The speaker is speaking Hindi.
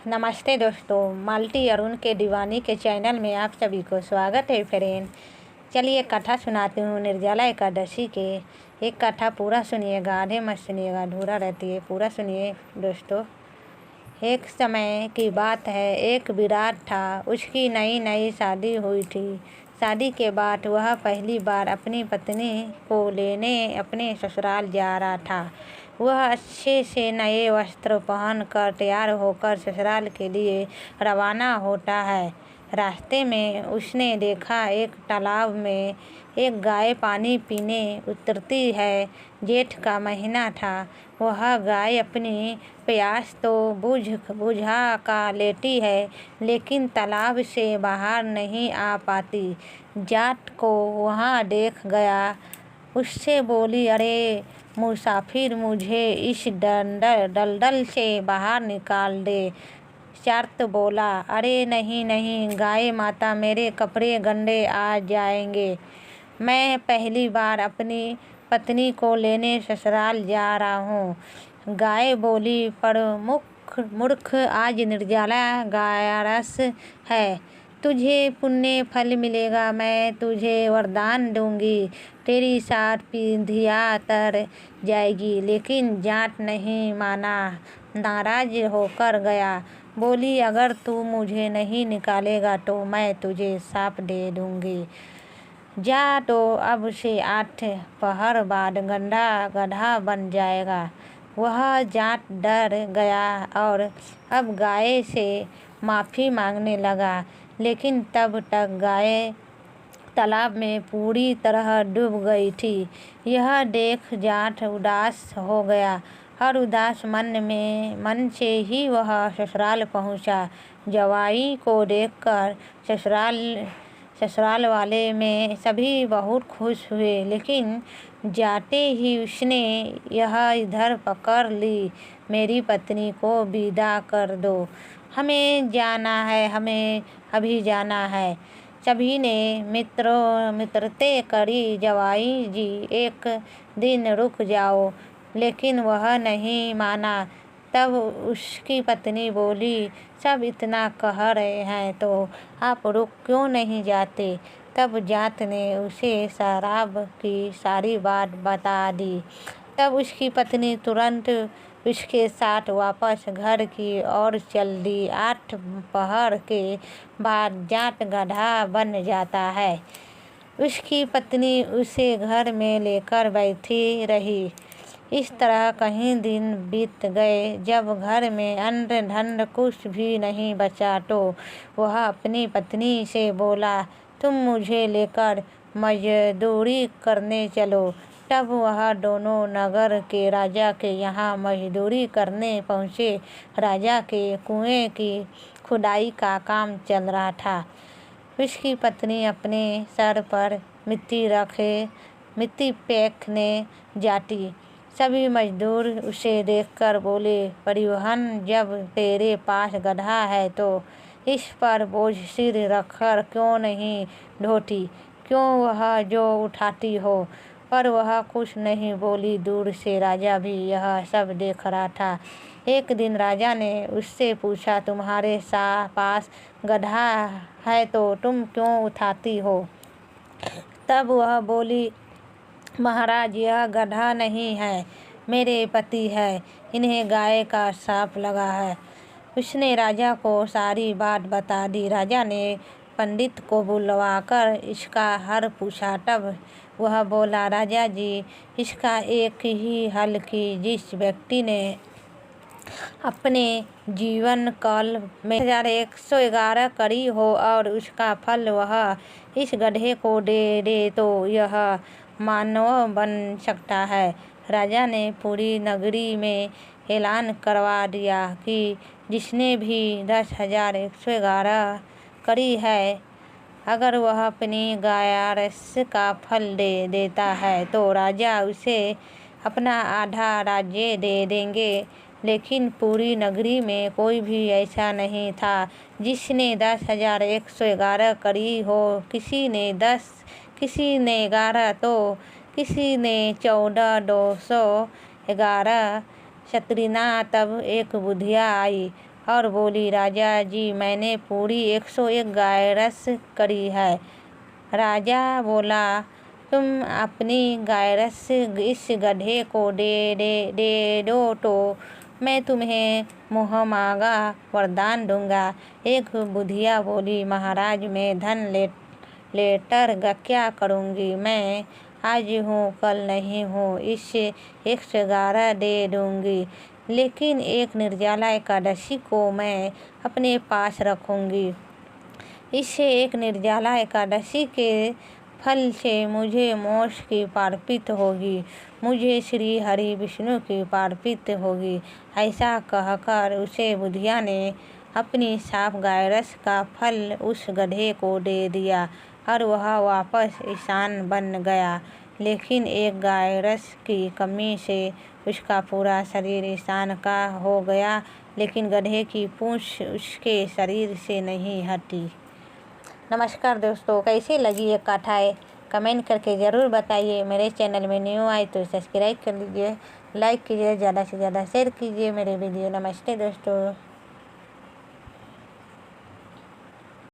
नमस्ते दोस्तों, माल्टी अरुण के दीवानी के चैनल में आप सभी को स्वागत है फ्रेंड। चलिए कथा सुनाती हूँ निर्जला एकादशी के। एक कथा पूरा सुनिएगा, आधे मत सुनिएगा, अधूरा रहती है, पूरा सुनिए दोस्तों। एक समय की बात है, एक विराट था। उसकी नई नई शादी हुई थी। शादी के बाद वह पहली बार अपनी पत्नी को लेने अपने ससुराल जा रहा था। वह अच्छे से नए वस्त्र पहनकर तैयार होकर ससुराल के लिए रवाना होता है। रास्ते में उसने देखा एक तालाब में एक गाय पानी पीने उतरती है। जेठ का महीना था। वह गाय अपनी प्यास तो बुझा का लेती है, लेकिन तालाब से बाहर नहीं आ पाती। जाट को वहाँ देख गया। उससे बोली, अरे मुसाफिर, मुझे इस दलदल से बाहर निकाल दे। जाट बोला, अरे नहीं नहीं गाय माता, मेरे कपड़े गंदे आ जाएंगे। मैं पहली बार अपनी पत्नी को लेने ससुराल जा रहा हूँ। गाय बोली, पर मूर्ख, आज निर्जला एकादश है, तुझे पुण्य फल मिलेगा। मैं तुझे वरदान दूंगी, तेरी 7 पीढ़ियाँ तर जाएगी। लेकिन जाट नहीं माना, नाराज होकर गया। बोली, अगर तू मुझे नहीं निकालेगा तो मैं तुझे शाप दे दूंगी। जा तो अब से 8 पहर बाद गधा बन जाएगा। वह जाट डर गया और अब गाय से माफ़ी मांगने लगा, लेकिन तब तक गाय तालाब में पूरी तरह डूब गई थी। यह देख जाट उदास हो गया और उदास मन से ही वह ससुराल पहुंचा। जवाई को देखकर ससुराल वाले में सभी बहुत खुश हुए, लेकिन जाते ही उसने यह इधर पकड़ ली, मेरी पत्नी को विदा कर दो, हमें जाना है, हमें अभी जाना है। सभी ने मित्रते करी, जवाई जी एक दिन रुक जाओ, लेकिन वह नहीं माना। तब उसकी पत्नी बोली, सब इतना कह रहे हैं तो आप रुक क्यों नहीं जाते। तब जाट ने उसे शराब की सारी बात बता दी। तब उसकी पत्नी तुरंत उसके साथ वापस घर की ओर चल दी। 8 पहर के बाद जाट गधा बन जाता है। उसकी पत्नी उसे घर में लेकर बैठी रही। इस तरह कई दिन बीत गए। जब घर में अन्न धन कुछ भी नहीं बचा तो वह अपनी पत्नी से बोला, तुम मुझे लेकर मजदूरी करने चलो। तब वह दोनों नगर के राजा के यहाँ मजदूरी करने पहुँचे। राजा के कुएं की खुदाई का काम चल रहा था। उसकी पत्नी अपने सर पर मिट्टी फेंकने जाती। सभी मजदूर उसे देखकर बोले, परिवहन, जब तेरे पास गधा है तो इस पर बोझ सिर रखकर क्यों नहीं ढोती, क्यों वह जो उठाती हो। पर वह कुछ नहीं बोली। दूर से राजा भी यह सब देख रहा था। एक दिन राजा ने उससे पूछा, तुम्हारे पास गधा है तो तुम क्यों उठाती हो। तब वह बोली, महाराज, यह गधा नहीं है, मेरे पति है, इन्हें गाय का शाप लगा है। उसने राजा को सारी बात बता दी। राजा ने पंडित को बुलवाकर इसका हल पूछा। तब वह बोला, राजा जी, इसका एक ही हल कि जिस व्यक्ति ने अपने जीवन काल में 1111 करी हो और उसका फल वह इस गधे को दे दे तो यह मानव बन सकता है। राजा ने पूरी नगरी में ऐलान करवा दिया कि जिसने भी 10,111 करी है, अगर वह अपनी गायारस का फल दे देता है तो राजा उसे अपना आधा राज्य दे देंगे। लेकिन पूरी नगरी में कोई भी ऐसा नहीं था जिसने 10,111 करी हो। किसी ने 10, किसी ने 11 तो किसी ने 14,211। शत्रुना तब एक बुद्धिया आई और बोली, राजा जी मैंने पूरी 101 गाय रस करी है। राजा बोला, तुम अपनी गाय रस इस गधे को दे दो तो मैं तुम्हें मुँहमांगा वरदान दूंगा। एक बुधिया बोली, महाराज मैं धन लेकर क्या करूँगी, मैं आज हूँ कल नहीं हूँ, इससे 111 दे दूँगी, लेकिन एक निर्जला एकादशी को मैं अपने पास रखूँगी। इससे एक निर्जला एकादशी के फल से मुझे मोक्ष की प्राप्ति होगी, मुझे श्री हरि विष्णु की प्राप्ति होगी। ऐसा कहकर उसे बुधिया ने अपनी साफ गाय रस का फल उस गधे को दे दिया और वह वापस इंसान बन गया। लेकिन एक गाय रस की कमी से उसका पूरा शरीर इंसान का हो गया, लेकिन गधे की पूंछ उसके शरीर से नहीं हटी। नमस्कार दोस्तों, कैसी लगी ये कथाएँ कमेंट करके ज़रूर बताइए। मेरे चैनल में न्यू आए तो सब्सक्राइब कर लीजिए, लाइक कीजिए, ज़्यादा से ज़्यादा शेयर कीजिए मेरे वीडियो। नमस्ते दोस्तों।